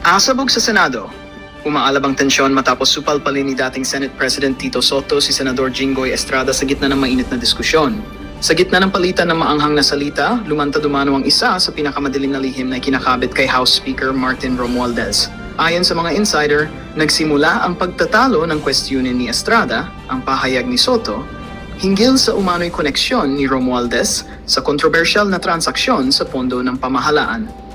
Asabog sa Senado. Umaalab ang tensyon matapos supalpalin ni dating Senate President Tito Soto si Senador Jinggoy Estrada sa gitna ng mainit na diskusyon. Sa gitna ng palitan ng maanghang na salita, lumantad umano ang isa sa pinakamadilim na lihim na kinakabit kay House Speaker Martin Romualdez. Ayon sa mga insider, nagsimula ang pagtatalo ng questionin ni Estrada, ang pahayag ni Soto, hinggil sa umano'y koneksyon ni Romualdez sa kontrobersyal na transaksyon sa pondo ng pamahalaan.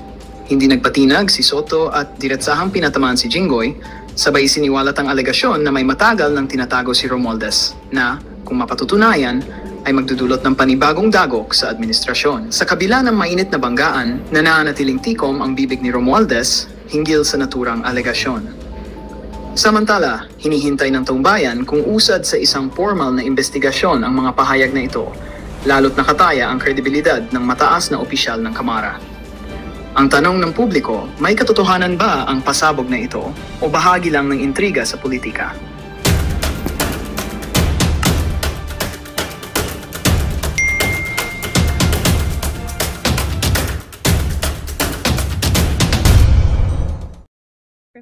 Hindi nagpatinag si Soto at diretsahang pinatamaan si Jinggoy, sabay siniwalat ang alegasyon na may matagal nang tinatago si Romualdez na, kung mapatutunayan, ay magdudulot ng panibagong dagok sa administrasyon. Sa kabila ng mainit na banggaan, nananatiling tikom ang bibig ni Romualdez hinggil sa naturang alegasyon. Samantala, hinihintay ng taong bayan kung usad sa isang formal na investigasyon ang mga pahayag na ito, lalo't nakataya ang kredibilidad ng mataas na opisyal ng Kamara. Ang tanong ng publiko, may katotohanan ba ang pasabog na ito o bahagi lang ng intriga sa politika?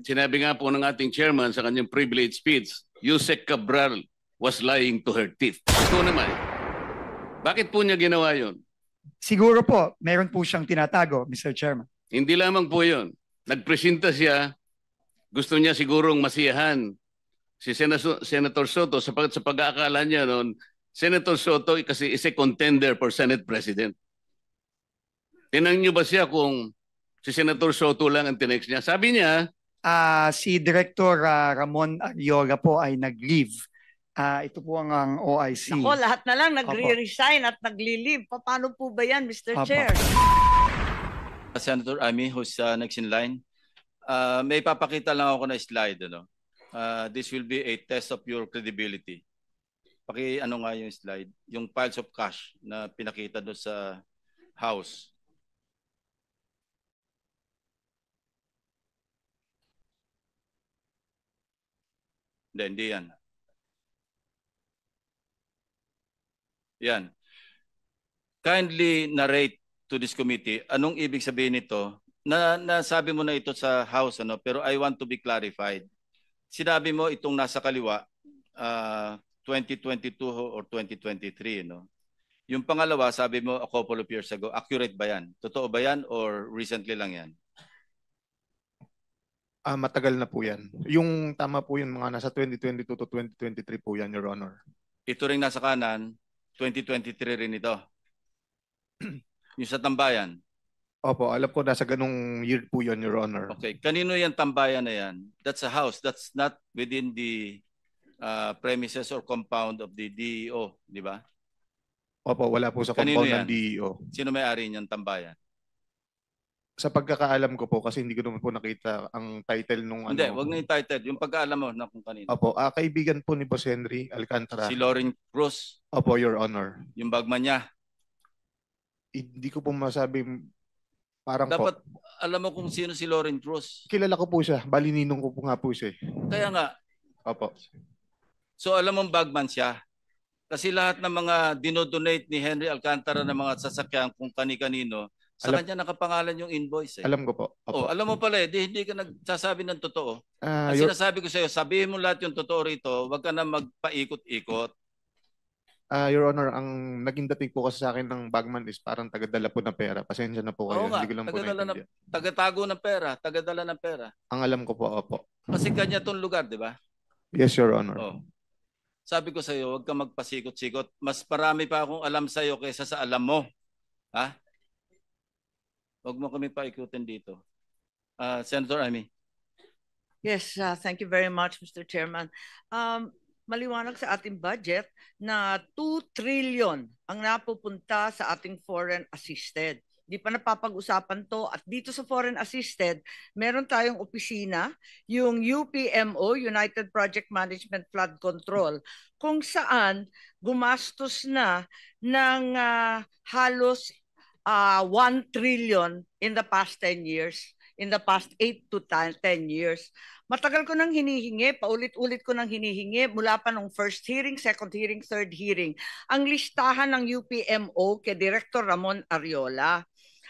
Sinabi nga po ng ating chairman sa kanyang privilege speech, Yusek Cabral was lying to her teeth. Ito naman, bakit po niya ginawa yun? Siguro po, meron po siyang tinatago, Mr. Chairman. Hindi lamang po yun. Nagpresenta siya, gusto niya sigurong masiyahan si Senator Soto sa pag-aakala niya noon, Senator Soto kasi is a contender for Senate President. Tinanong niyo ba siya kung si Senator Soto lang ang tinext niya? Sabi niya, si Director Ramon Ariola po ay nag-leave. Ito po ang OIC. Ako, lahat na lang nagre-resign at nagli-leave. Paano po ba yan, Mr. Chair? Senator Amy, who's next in line. May papakita lang ako na slide. This will be a test of your credibility. Paki-ano nga yung slide. Yung piles of cash na pinakita doon sa House. Hindi yan. Yan. Kindly narrate to this committee, anong ibig sabihin nito? Nasabi mo na ito sa House, pero I want to be clarified. Sinabi mo itong nasa kaliwa, 2022 or 2023, no? Yung pangalawa, sabi mo a couple of years ago. Accurate ba yan? Totoo ba yan or recently lang yan? Matagal na po yan. Yung tama po yun, mga nasa 2022 to 2023 po yan, Your Honor. Ito rin nasa kanan, 2023 rin ito. Yung sa tambayan. Opo, alam ko nasa ganung year po yun, Your Honor. Okay, kanino yung tambayan na yan? That's a house. That's not within the premises or compound of the DEO, di ba? Opo, wala po sa Kanino compound yan? ng DEO. Sino may-ari niyang tambayan? Sa pagkakaalam ko po, kasi hindi ko naman po nakita ang title nung Hindi, wag na yung title. Yung pagkaalam mo na kung kanino. Opo, kaibigan po ni Boss Henry Alcantara. Si Lauren Cruz, Opo, Your Honor. yung bagman niya. Hindi ko po masabi, parang Dapat po. alam mo kung sino si Lauren Cruz. Kilala ko po siya. Bali, ninong ko po nga po siya. Kaya nga, Opo. so alam mong bagman siya. Kasi lahat ng mga dinodonate ni Henry Alcantara ng mga sasakyan kung kani-kanino, sa kanya nakapangalan yung invoice. Alam ko po. Opo. Alam mo pala hindi ka nagsasabi ng totoo. Ang sinasabi ko sa iyo, sabihin mo lahat yung totoo rito, wag ka na magpaikot-ikot. Your Honor, ang naging dating po kasi sa akin ng bagman is parang tagadala po ng pera. Pasensya na po kayo. Oo nga, Hindi ko lang po naintindihan. tagatago ng pera, tagadala ng pera. Ang alam ko po, opo. Kasi kanya tong lugar, di ba? Yes, Your Honor. Oh. Sabi ko sa iyo, wag ka magpasikot-sikot. Mas marami pa akong alam sa iyo kaysa sa alam mo. Ha? Wag mo kami paikutin dito. Senator Amy. Yes, thank you very much, Mr. Chairman. Maliwanag sa ating budget na 2 trillion ang napupunta sa ating foreign assisted. Di pa napapag-usapan to at dito sa foreign assisted, meron tayong opisina, yung UPMO, United Project Management Flood Control, kung saan gumastos na ng halos 1 trillion in the past 10 years, in the past 8 to 10 years. Matagal ko nang hinihingi, paulit-ulit ko nang hinihingi mula pa nung first hearing, second hearing, third hearing, ang listahan ng UPMO kay Director Ramon Ariola.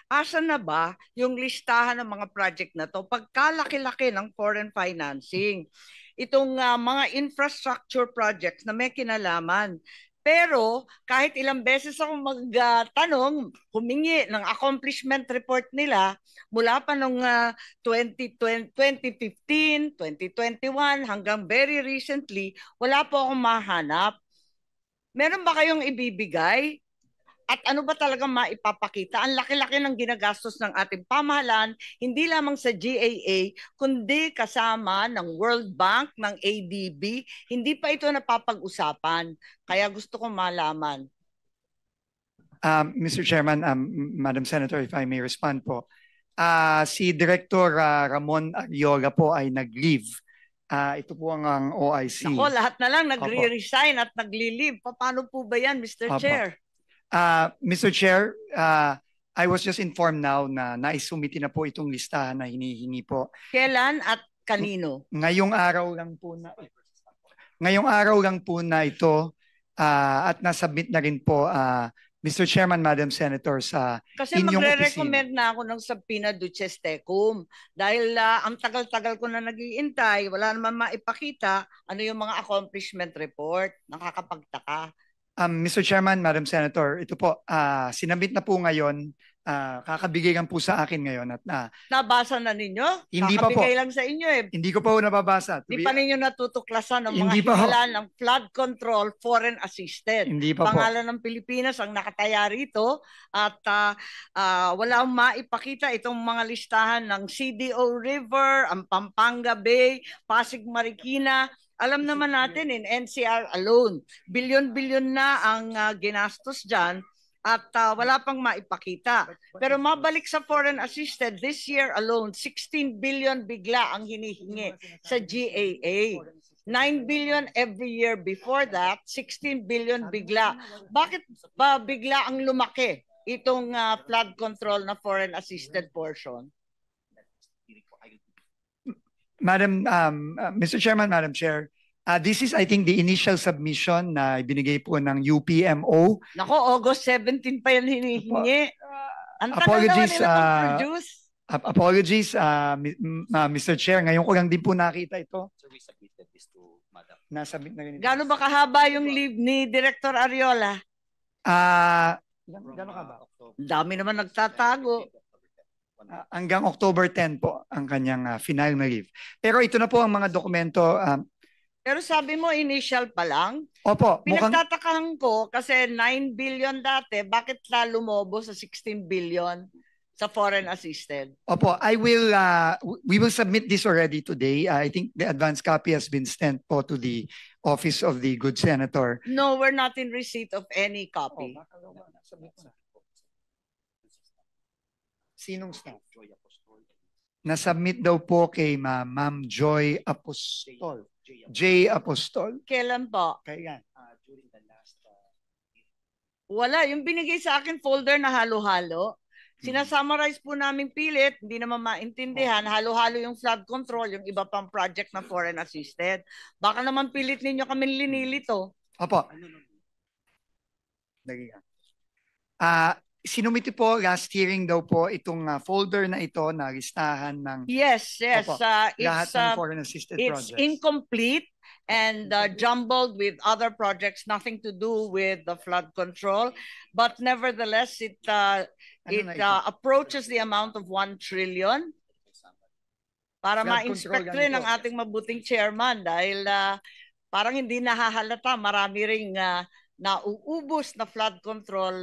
Asa na ba yung listahan ng mga project na to pagkalaki-laki ng foreign financing? Itong mga infrastructure projects na may kinalaman. Pero kahit ilang beses ako magtanong, humingi ng accomplishment report nila mula pa nung 2015, 2021 hanggang very recently, wala po akong mahanap. Meron ba kayong ibibigay? At ano ba talagang maipapakita? Ang laki-laki ng ginagastos ng ating pamahalaan, hindi lamang sa GAA, kundi kasama ng World Bank, ng ADB. Hindi pa ito napapag-usapan. Kaya gusto kong malaman. Mr. Chairman, Madam Senator, if I may respond po. Si Director Ramon Arioga po ay nag-leave. Ito po ang OIC. Ako, lahat na lang nagre-resign at nagli-leave. Paano po ba yan, Mr. Opo. Chair? Mr. Chair, I was just informed now na naisumiti na po itong listahan na hinihingi po. Kailan at kanino? Ngayong araw lang po na ito at nasubmit na rin po Mr. Chairman, Madam Senator, sa Kasi inyong magre-recommend na ako ng subpoena duces tecum dahil ang tagal-tagal ko na nag-iintay, wala naman maipakita ano yung mga accomplishment report. Nakakapagtaka. Mr. Chairman, Madam Senator, ito po, sinabit na po ngayon, kakabigay lang po sa akin ngayon at Nabasa na ninyo? Hindi pa po. Kakabigay lang sa inyo eh. Hindi ko pa po nababasa. Hindi pa ninyo natutuklasan ng mga Hindi pa ho. himala ng flood control foreign assisted. Hindi pa po. Pangalan ng Pilipinas ang nakataya rito at wala akong maipakita itong mga listahan ng CDO River, ang Pampanga Bay, Pasig Marikina. Alam naman natin in NCR alone, bilyon-bilyon na ang ginastos dyan at wala pang maipakita. Pero mabalik sa foreign assisted, this year alone, 16 billion bigla ang hinihingi sa GAA. 9 billion every year before that, 16 billion bigla. Bakit ba bigla ang lumaki itong flood control na foreign assisted portion? Madam, Mr. Chairman, Madam Chair, this is, I think, the initial submission na ibinigay po ng UPMO. Nako, August 17 pa yan hinihingi. Ang tagal Apologies, naman nila mag-produce. Apologies, Mr. Chair. Ngayon ko lang din po nakita ito. So we submitted this to Madam. Nasabit na rin ito. Gaano ba kahaba yung leave ni Director Ariola? Gano'n ka ba? Dami naman nagtatago. Hanggang October 10 po ang kanyang final na leave. Pero ito na po ang mga dokumento. Pero sabi mo initial pa lang. Opo, mukhang Pinagtatakahan ko kasi 9 billion dati, bakit lalo lumobo sa 16 billion sa foreign assisted? Opo, we will submit this already today. I think the advance copy has been sent po to the office of the good senator. No, we're not in receipt of any copy. Sinong staff? Nasubmit daw po kay Ma'am Joy Apostol. J. Apostol. Kailan po? Kailan? Wala. Yung binigay sa akin folder na halo-halo. Sinasummarize po namin pilit, hindi naman maintindihan. Halo-halo yung flood control, yung iba pang project na foreign assisted. Baka naman pilit ninyo kami linilito. Opo. Sinumiti po last hearing daw po itong folder na ito na listahan ng Yes. Opo. lahat ng foreign assisted It's projects. incomplete and jumbled with other projects, nothing to do with the flood control. But nevertheless, it approaches the amount of 1 trillion. Para Flood ma-inspect control rin ganito. ang ating mabuting chairman dahil parang hindi nahahalata, marami ring nauubos na flood control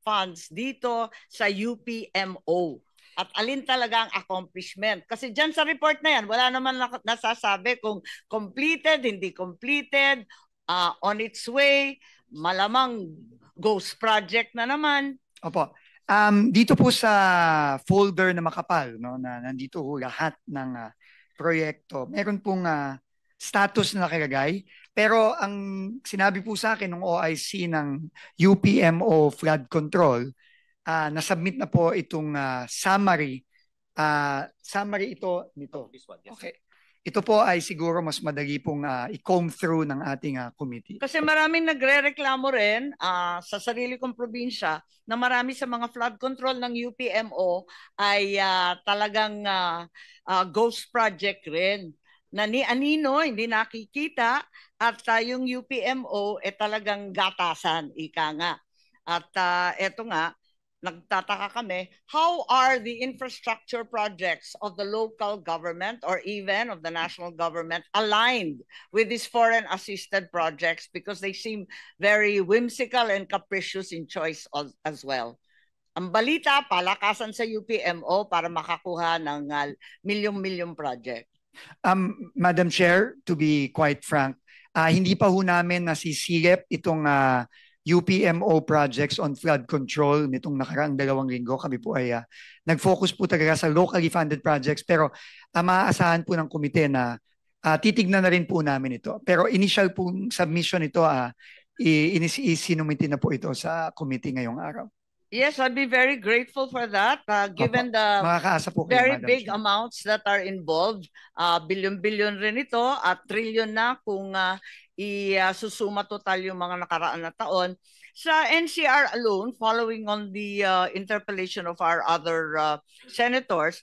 funds dito sa UPMO. At alin talaga ang accomplishment. Kasi dyan sa report na yan, wala naman nasasabi kung completed, hindi completed, on its way, malamang ghost project na naman. Opo. Dito po sa folder na makapal, no, na nandito po lahat ng proyekto, meron pong status na nakalagay. Pero ang sinabi po sa akin ng OIC ng UPMO Flood Control, nasubmit na po itong summary. Summary ito nito. This one, yes. Okay. ito po ay siguro mas madali pong i-comb through ng ating committee. Kasi maraming nagre-reklamo rin sa sarili kong probinsya na marami sa mga flood control ng UPMO ay talagang ghost project rin. Na ni anino, hindi nakikita at yung UPMO talagang gatasan, ika nga. At eto nga, nagtataka kami, how are the infrastructure projects of the local government or even of the national government aligned with these foreign assisted projects because they seem very whimsical and capricious in choice as well. Ang balita, palakasan sa UPMO para makakuha ng milyong-milyong project. Madam Chair, to be quite frank, hindi pa ho namin nasisilip itong UPMO projects on flood control nitong nakaraang 2 linggo. Kami po ay nag-focus po talaga sa locally funded projects pero maaasahan po ng komite na titignan na rin po namin ito. Pero initial pong submission ito, isinumiti na po ito sa committee ngayong araw. Yes, I'd be very grateful for that given the very big amounts that are involved. Bilyon-bilyon rin ito at trilyon na kung isusuma total yung mga nakaraan na taon. Sa NCR alone, following on the interpellation of our other senators,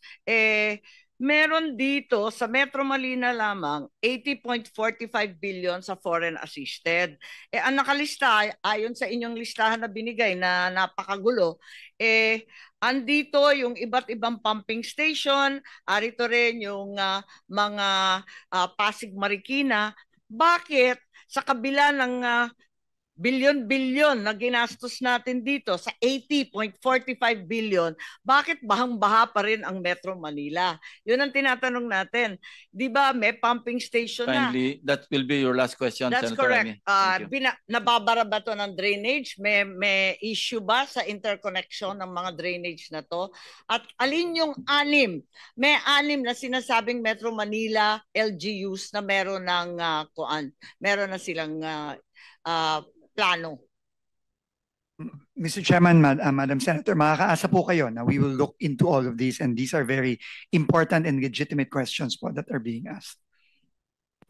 meron dito sa Metro Manila lamang 80.45 billion sa foreign assisted. Ang nakalista, ayon sa inyong listahan na binigay na napakagulo, andito yung iba't ibang pumping station, arito rin yung mga Pasig Marikina. Bakit sa kabila ng bilyon-bilyon na ginastos natin dito sa 80.45 billion, bakit bahang-baha pa rin ang Metro Manila? Yun ang tinatanong natin. Di ba may pumping station Kindly, that will be your last question, That's Senator correct. Amy. Nababara ba to ng drainage? May issue ba sa interconnection ng mga drainage na to? At alin yung 6? May 6 na sinasabing Metro Manila LGUs na meron ng meron na silang plano. Mr. Chairman, Madam Senator, makakaasa po kayo na we will look into all of these and these are very important and legitimate questions po that are being asked.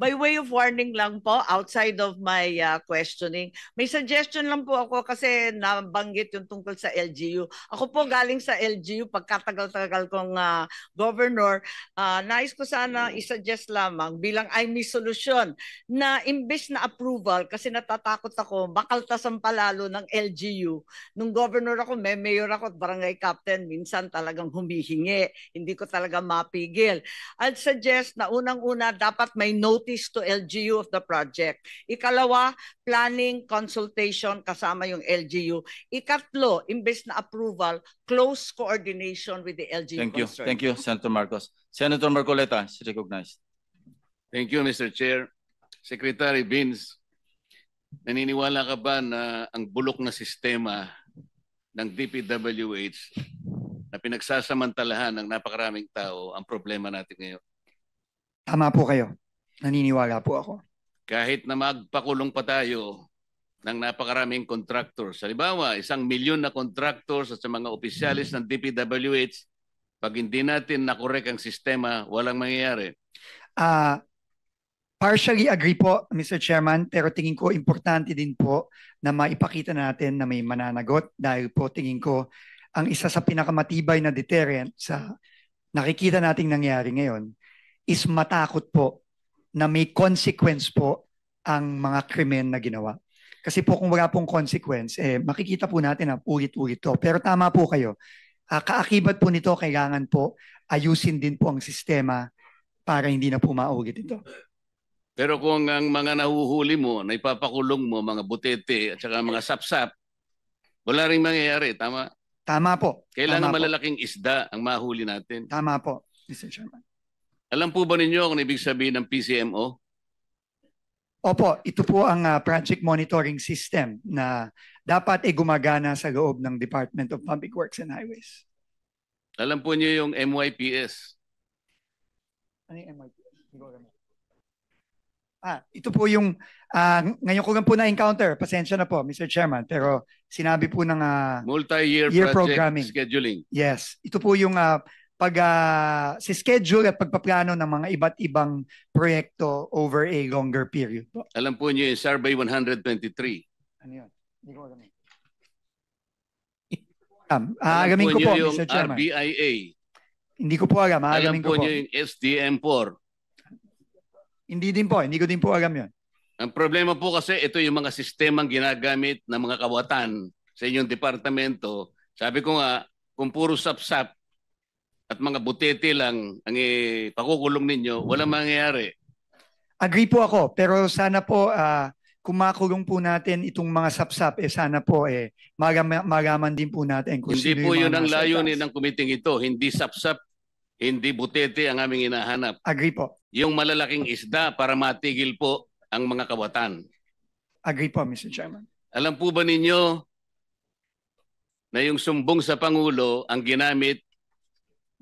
By way of warning lang po, outside of my questioning, may suggestion lang po ako kasi nabanggit yung tungkol sa LGU. Ako po galing sa LGU, pagkatagal-tagal kong governor, nais ko sana isuggest lamang bilang ay may solusyon na imbes na approval, kasi natatakot ako, makaltasan palalo ng LGU. Nung governor ako, may mayor ako at barangay captain, minsan talagang humihingi. Hindi ko talaga mapigil. I'd suggest na unang-una dapat may notice to LGU of the project. Ikalawa, planning, consultation kasama yung LGU. Ikatlo, imbes na approval, close coordination with the LGU. Thank you, Senator Marcos. Senator Marcoleta is recognized. Thank you, Mr. Chair. Secretary Vince, naniniwala ka ba na ang bulok na sistema ng DPWH na pinagsasamantalahan ng napakaraming tao ang problema natin ngayon? Tama po kayo. Naniniwala po ako. Kahit na magpakulong pa tayo ng napakaraming contractors. Halimbawa, 1 milyon na contractors at sa mga opisyalis ng DPWH, pag hindi natin nakorek ang sistema, walang mangyayari. Partially agree po, Mr. Chairman, pero tingin ko importante din po na maipakita natin na may mananagot dahil po tingin ko ang isa sa pinakamatibay na deterrent sa nakikita nating nangyari ngayon is matakot po na may consequence po ang mga krimen na ginawa. Kasi po kung wala pong consequence, makikita po natin na ulit-ulit to. Pero tama po kayo. Kaakibat po nito, kailangan po ayusin din po ang sistema para hindi na po maulit ito. Pero kung ang mga nahuhuli mo, na ipapakulong mo, mga butete at saka mga sapsap, wala rin mangyayari, tama? Tama po. Kailangan tama malalaking isda ang mahuli natin. Tama po, Mr. Chairman. Alam po ba ninyo kung ibig sabihin ng PCMO? Opo, ito po ang project monitoring system na dapat gumagana sa loob ng Department of Public Works and Highways. Alam po niyo yung MYPS? Ano yung MYPS? Ito po yung, ngayon ko lang po na-encounter, pasensya na po, Mr. Chairman, pero sinabi po ng multi-year year project programming scheduling. Yes, ito po yung si schedule at pagpaplano ng mga iba't ibang proyekto over a longer period po. Alam po niyo yung Survey 123. Ano yun? Hindi ko alam. Aalamin ko po, yung Mr. Chairman. RBIA. Hindi ko po alam. Alam Aalamin po ko po. niyo yung SDM4. Hindi din po. Hindi ko din po alam yun. Ang problema po kasi ito yung mga sistemang ginagamit ng mga kawatan sa inyong departamento. Sabi ko nga, kung puro sapsap at mga butete lang ang pakukulong ninyo, walang mangyayari. Agree po ako. Pero sana po, kung makulong po natin itong mga sapsap, sana po malaman din po natin kung Hindi sino po yung yun mga ang nasa layunin itaas. ng kumiting ito. Hindi sapsap, hindi butete ang aming hinahanap. Agree po. Yung malalaking isda para matigil po ang mga kawatan. Agree po, Mr. Chairman. Alam po ba ninyo na yung sumbong sa Pangulo ang ginamit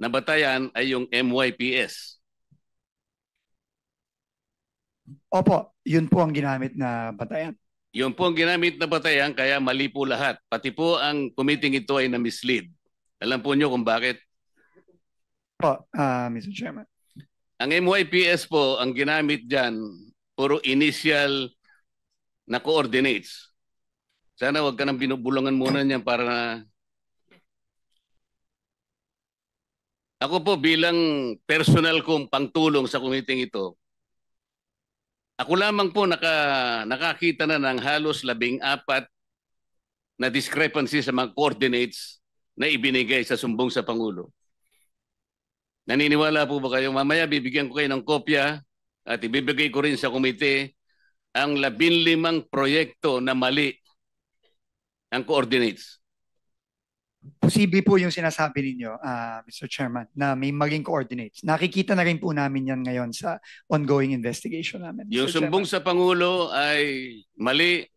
na batayan ay yung MYPS? Opo, yun po ang ginamit na batayan. Yun po ang ginamit na batayan kaya mali po lahat. Pati po ang committee ito ay na-mislead. Alam po nyo kung bakit? Po, Mr. Chairman. Ang MYPS po, ang ginamit dyan, puro initial na coordinates. Sana wag ka nang binubulungan muna niyan para na... Ako po bilang personal kong pangtulong sa kumiting ito, ako lamang po nakakita na ng halos 14 na discrepancy sa mga coordinates na ibinigay sa sumbong sa Pangulo. Naniniwala po ba kayo? Mamaya bibigyan ko kayo ng kopya at ibibigay ko rin sa komite ang 15 proyekto na mali ang coordinates. Posible po yung sinasabi ninyo, Mr. Chairman, na may maling coordinates. Nakikita na rin po namin yan ngayon sa ongoing investigation namin. Yung Mr. sumbong Chairman. sa Pangulo ay mali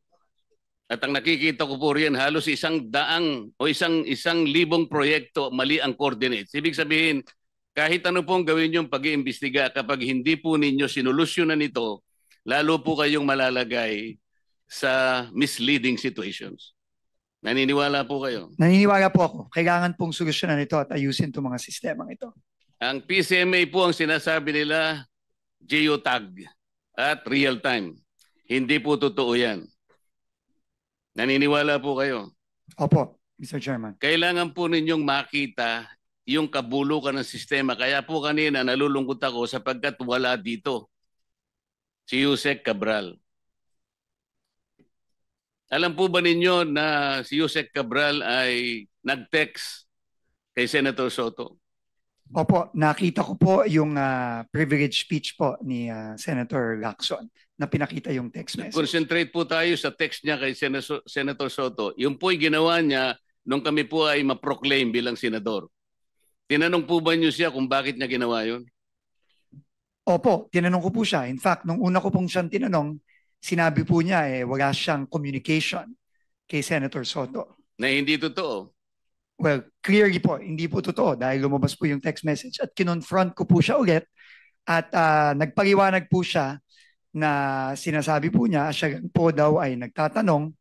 at ang nakikita ko po riyan halos 100 o 1,000 proyekto mali ang coordinates. Ibig sabihin, kahit ano pong gawin yung pag-iimbestiga, kapag hindi po ninyo sinolusyonan ito, lalo po kayong malalagay sa misleading situations. Naniniwala po kayo? Naniniwala po ako. Kailangan pong solusyonan ito at ayusin itong mga sistemang ito. Ang PCMA po ang sinasabi nila, geotag at real time. Hindi po totoo yan. Naniniwala po kayo? Opo, Mr. Chairman. Kailangan po ninyong makita yung kabulukan ng sistema. Kaya po kanina nalulungkot ako sapagkat wala dito si Yusek Cabral. Alam po ba ninyo na si Yusek Cabral ay nag-text kay Senator Soto? Opo, nakita ko po yung privilege speech po ni Senator Lacson na pinakita yung text message. Concentrate po tayo sa text niya kay Senator Soto. Yung po'y ginawa niya nung kami po ay ma-proclaim bilang senador. Tinanong po ba niyo siya kung bakit niya ginawa yun? Opo, tinanong ko po siya. In fact, nung una ko pong siyang tinanong, sinabi po niya wala siyang communication kay Senator Soto. Na hindi totoo. Well, clearly po, hindi po totoo dahil lumabas po yung text message at kinonfront ko po siya ulit at nagpaliwanag po siya na sinasabi po niya, siya po daw ay nagtatanong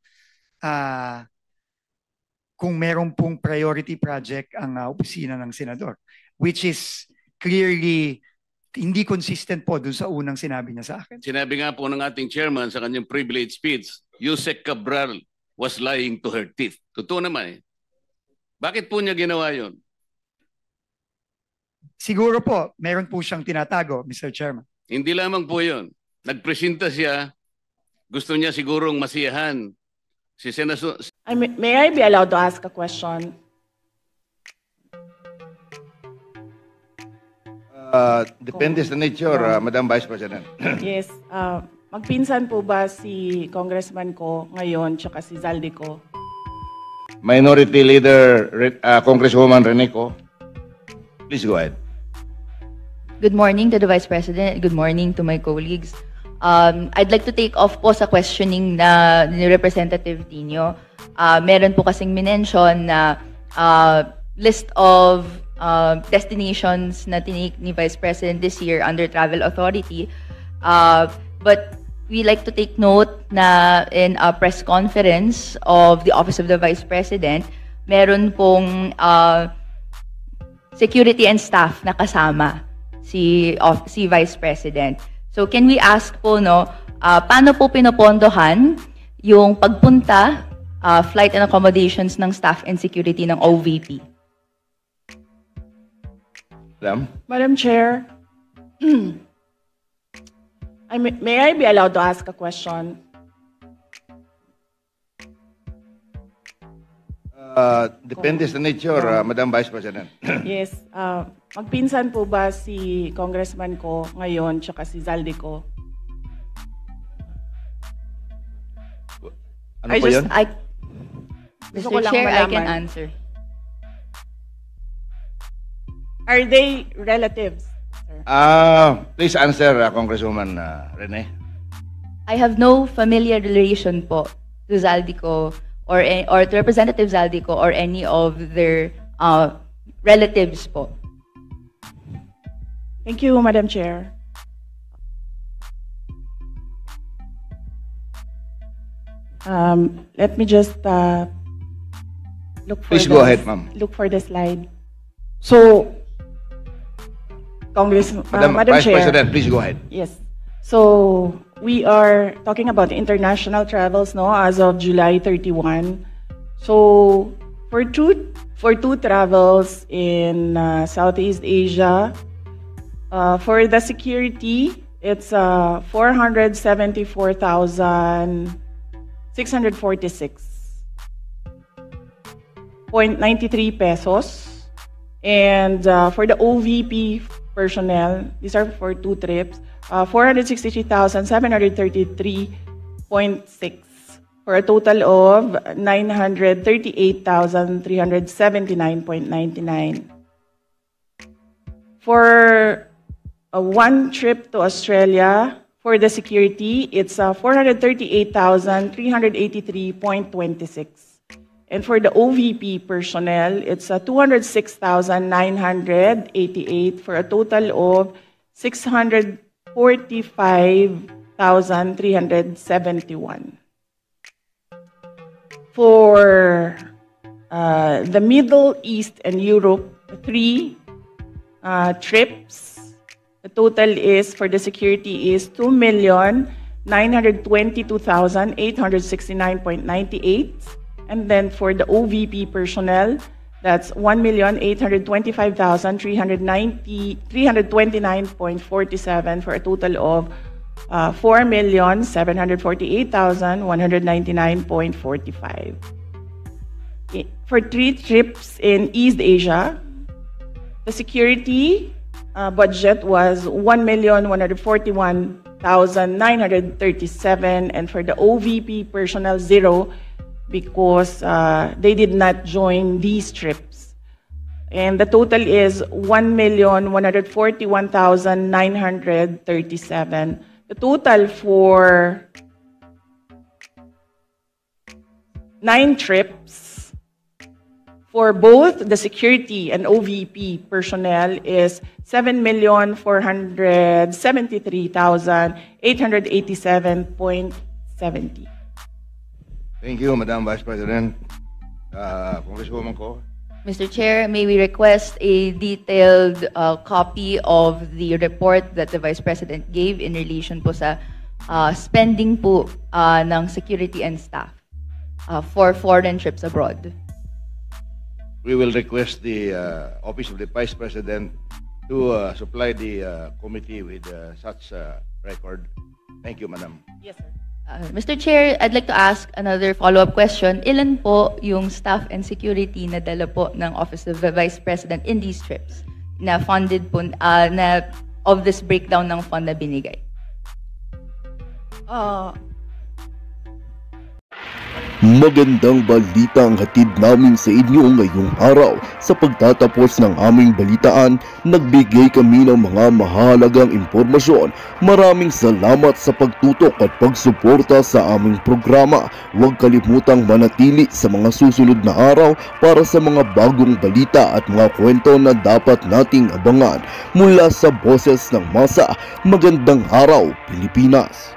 kung meron pong priority project ang opisina ng senador, which is clearly hindi consistent po dun sa unang sinabi niya sa akin. Sinabi nga po ng ating chairman sa kanyang privilege speech, Yusek Cabral was lying to her teeth. Totoo naman eh. Bakit po niya ginawa yun? Siguro po, meron po siyang tinatago, Mr. Chairman. Hindi lamang po yun. Nagpresenta siya, gusto niya sigurong masiyahan si Senator. May I be allowed to ask a question? Depende sa nature, Madam Vice President. Yes. Magpinsan po ba si Congressman ko ngayon tsaka si Zaldico? Minority Leader, Congresswoman Reneco. Please go ahead. Good morning to the Vice President. Good morning to my colleagues. I'd like to take off po sa questioning na ni Representative Tino. Meron po kasing minention na list of destinations na tinake ni Vice President this year under Travel Authority. But we like to take note na in a press conference of the Office of the Vice President, meron pong security and staff na kasama si Vice President. So can we ask po, no, paano po pinopondohan yung pagpunta, flight and accommodations ng staff and security ng OVP? Madam Chair, may I be allowed to ask a question? Depende sa nature, Madam Vice President. Yes. Magpinsan po ba si Congressman ko ngayon tsaka si Zaldico? Ano po yun? Gusto ko Mr. lang Chair, I can malaman. answer. Are they relatives? Sir? Please answer, Congresswoman Rene. I have no familiar relation po to Zaldico or to Representative Zaldico or any of their relatives po. Thank you, Madam Chair. Let me just look for Please go ahead, ma'am. Look for the slide. So, Madam Vice Chair. President, please go ahead. Yes. So we are talking about international travels, no, as of July 31. So for two travels in Southeast Asia, for the security, it's 474,646.93 pesos. And for the OVP personnel, these are for 2 trips, 463,733.6 for a total of 938,379.99. For one trip to Australia, for the security, it's 438,383.26. And for the OVP personnel, it's 206,988 for a total of 645,371. For the Middle East and Europe, 3 trips. The total is for the security is 2,922,869.98. And then for the OVP personnel, that's 1,825,329.47 for a total of 4,748,199.45. For 3 trips in East Asia, the security budget was 1,141,937, and for the OVP personnel, 0, because they did not join these trips. And the total is 1,141,937. The total for 9 trips for both the security and OVP personnel is 7,473,887.70. Thank you, Madam Vice President. Congresswoman ko. Mr. Chair, may we request a detailed copy of the report that the Vice President gave in relation po sa spending po ng security and staff for foreign trips abroad. We will request the Office of the Vice President to supply the committee with such record. Thank you, Madam. Yes, sir. Mr. Chair, I'd like to ask another follow-up question. Ilan po yung staff and security na dala po ng Office of the Vice President in these trips na funded po, na of this breakdown ng fund na binigay? Magandang balita ang hatid namin sa inyo ngayong araw. Sa pagtatapos ng aming balitaan, nagbigay kami ng mga mahalagang impormasyon. Maraming salamat sa pagtutok at pagsuporta sa aming programa. Huwag kalimutang manatili sa mga susunod na araw para sa mga bagong balita at mga kwento na dapat nating abangan. Mula sa Boses ng Masa, magandang araw, Pilipinas!